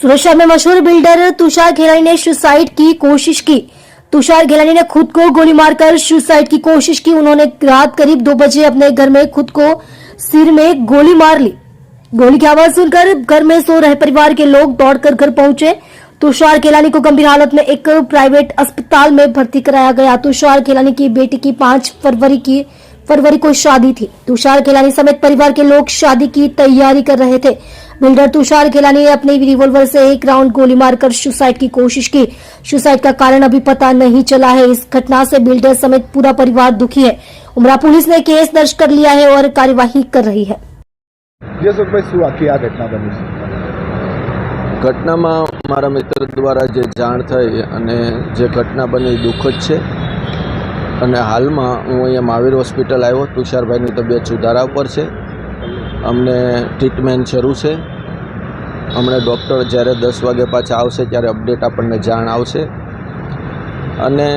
सूरत शहर में मशहूर बिल्डर तुषार घेलानी ने सुसाइड की कोशिश की। तुषार घेलानी ने खुद को गोली मारकर सुसाइड की कोशिश की। उन्होंने रात करीब 2 बजे अपने घर में खुद को सिर में गोली मार ली। गोली की आवाज सुनकर घर में सो रहे परिवार के लोग दौड़कर घर पहुंचे। तुषार घेलानी को गंभीर हालत में एक प्राइवेट अस्पताल में भर्ती कराया गया। तुषार घेलानी की बेटी की 5 फरवरी को शादी थी। तुषार घेलानी समेत परिवार के लोग शादी की तैयारी कर रहे थे। बिल्डर तुषार घेलानी ने अपने रिवॉल्वर से 1 राउंड गोली मारकर सुसाइड की कोशिश की। सुसाइड का कारण अभी पता नहीं चला है। इस घटना से बिल्डर समेत पूरा परिवार दुखी है। उमरा पुलिस ने केस दर्ज कर लिया है और कार्यवाही कर रही है। घटना में मारा मित्र द्वारा जे जाण थई अने जे घटना बनी दुखद छे अने हाल में हूँ अहींया महावीर होस्पिटल आव्यो। तुषारभाईनी तबियत सुधारा पर छे। अमने ट्रीटमेंट शरू छे। हमणे डॉक्टर ज्यारे 10 वागे पाछा आवशे त्यारे अपडेट आपणने जाण आवशे अने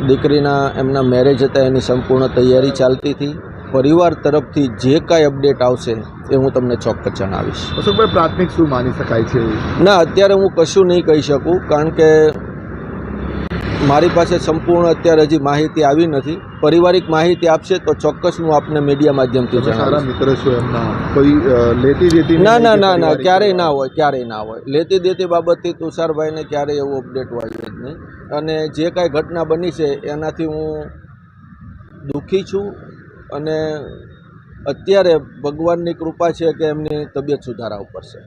दीकरीना एमना मेरेज हता एनी संपूर्ण तैयारी चालती थी। परिवार तरफथी जे कांई अपडेट आवशे ए हूँ तमने चोक्कस जणावीश। अशोकभाई प्राथमिक शुं मानी शकाय छे? ना अत्यारे हूँ कशुं नहीं कही शकूँ कारण के मारी पासे संपूर्ण अत्यारे हजी माहिती आवी नथी। पारिवारिक माहिती आपशे तो चोक्कस हूँ आपने मीडिया माध्यमथी जणावीश। मित्र छो एमना कोई लेती देती ना ना ना ना क्यारेय ना होय, क्यारेय ना होय। लेती देती बाबतथी तुषारभाईने क्यारेय एवो अपडेट आव्यो ज नहीं अने जे कांई घटना बनी छे एनाथी हूँ दुखी छूं अने અત્યારે ભગવાનની કૃપા છે કે એમની તબિયત સુધારા ઉપર છે।